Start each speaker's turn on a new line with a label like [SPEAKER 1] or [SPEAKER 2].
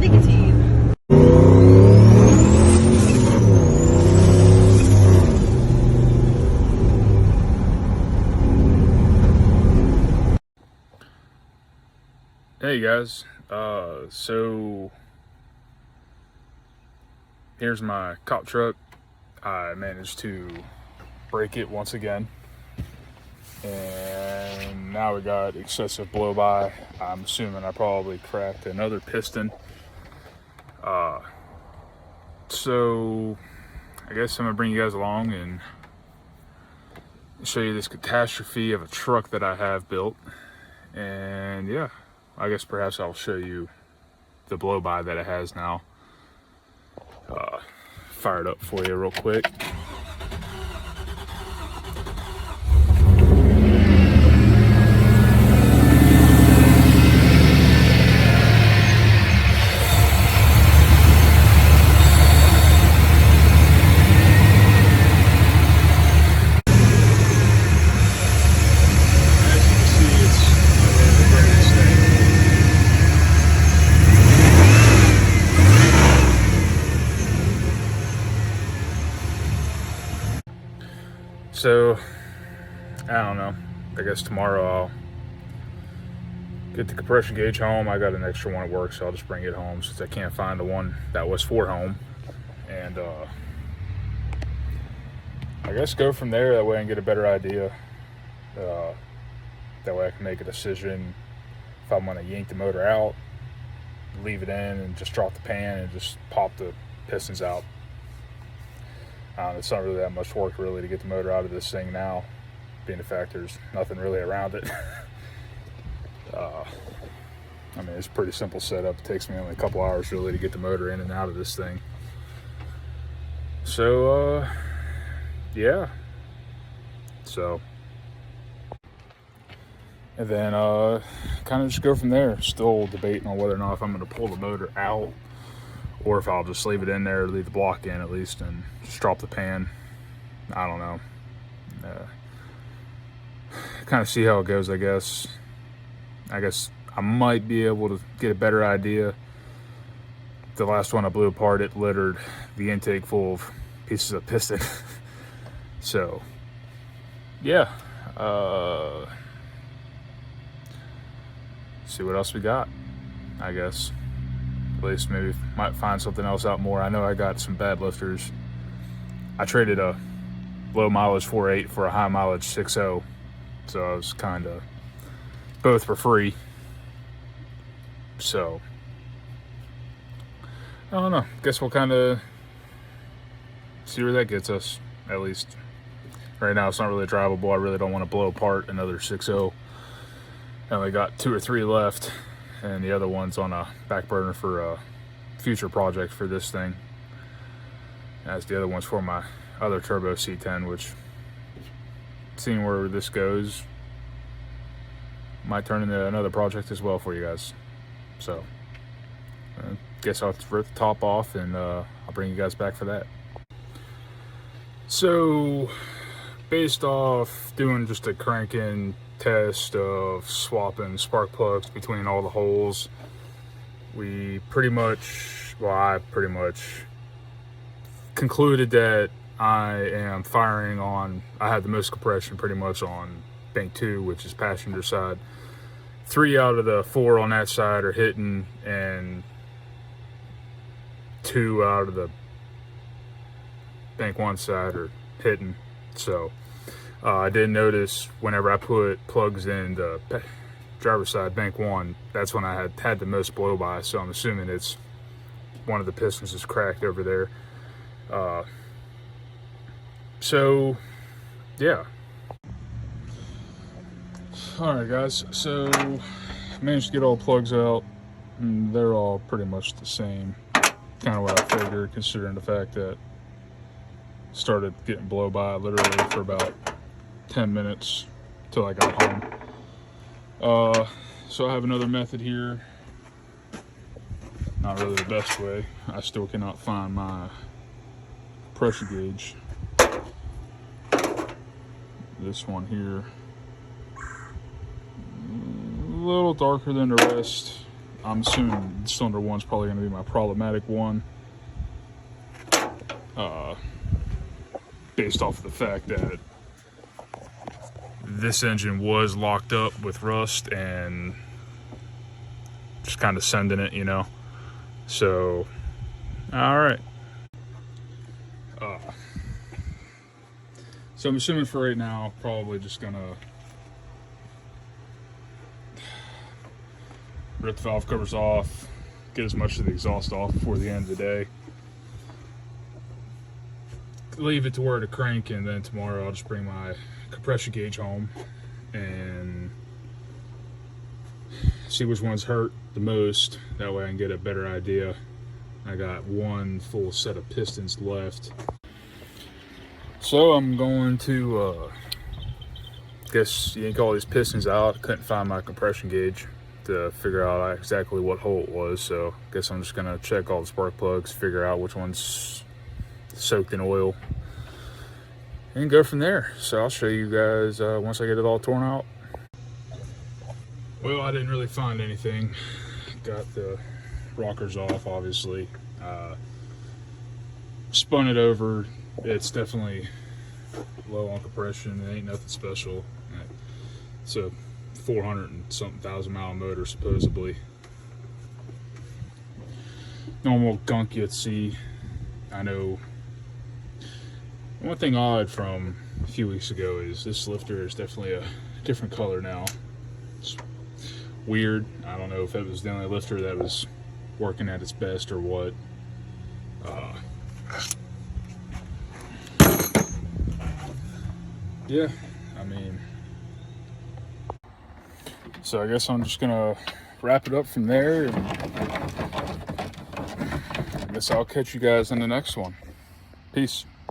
[SPEAKER 1] nicotine.
[SPEAKER 2] Hey guys, so here's my cop truck. I managed to break it once again, and now we got excessive blow by. I'm assuming I probably cracked another piston. So I guess I'm gonna bring you guys along and show you this catastrophe of a truck that I have built. And yeah, I guess perhaps I'll show you the blow by that it has now. Fire it up for you real quick. So, I don't know. I guess tomorrow I'll get the compression gauge home. I got an extra one at work, so I'll just bring it home since I can't find the one that was for home. And I guess go from there. That way I can get a better idea. That way I can make a decision if I'm going to yank the motor out, leave it in, and just drop the pan and just pop the pistons out. It's not really that much work really to get the motor out of this thing now, being the fact there's nothing really around it. I mean, it's a pretty simple setup. It takes me only a couple hours really to get the motor in and out of this thing. So, yeah. So, and then kind of just go from there. Still debating on whether or not if I'm going to pull the motor out or if I'll just leave it in there, leave the block in at least, and just drop the pan. I don't know. Kind of see how it goes, I guess. I guess I might be able to get a better idea. The last one I blew apart, it littered the intake full of pieces of piston. So, yeah. See what else we got, I guess. At least maybe might find something else out more. I know I got some bad lifters. I traded a low mileage 4.8 for a high mileage 6.0. So I was kind of, both for free. So, I don't know. Guess we'll kind of see where that gets us, at least. Right now it's not really drivable. I really don't want to blow apart another 6.0. I only got 2 or 3 left, and the other one's on a back burner for a future project for this thing, as the other one's for my other turbo C10, which, seeing where this goes, might turn into another project as well for you guys. So I guess I'll rip the top off and I'll bring you guys back for that. So based off doing just a crank-in test of swapping spark plugs between all the holes, I pretty much concluded that I am firing on, I had the most compression pretty much on bank 2, which is passenger side. 3 out of the 4 on that side are hitting, and 2 out of the bank 1 side are hitting. So I did notice whenever I put plugs in the driver's side, bank 1, that's when I had the most blow by. So I'm assuming it's one of the pistons is cracked over there. So yeah. All right, guys. So managed to get all the plugs out, and they're all pretty much the same. Kind of what I figured, considering the fact that started getting blow by literally for about 10 minutes till I got home. So I have another method here. Not really the best way. I still cannot find my pressure gauge. This one here, a little darker than the rest. I'm assuming cylinder 1's probably going to be my problematic one. Based off of the fact that this engine was locked up with rust and just kind of sending it, you know. So, all right. So I'm assuming for right now, probably just gonna rip the valve covers off, get as much of the exhaust off before the end of the day. Leave it to where to crank, and then tomorrow I'll just bring my compression gauge home and see which ones hurt the most. That way I can get a better idea. I got one full set of pistons left. So I'm going to, guess yank all these pistons out. Couldn't find my compression gauge to figure out exactly what hole it was. So I guess I'm just gonna check all the spark plugs, figure out which one's soaked in oil, and go from there. So I'll show you guys once I get it all torn out. Well, I didn't really find anything. Got the rockers off, obviously. Spun it over. It's definitely low on compression. It ain't nothing special. It's a 400 and something thousand mile motor, supposedly. Normal gunk you'd see. I know. One thing odd from a few weeks ago is this lifter is definitely a different color now. It's weird. I don't know if it was the only lifter that was working at its best or what. Yeah, I mean, so I guess I'm just gonna wrap it up from there, and I guess I'll catch you guys in the next one. Peace.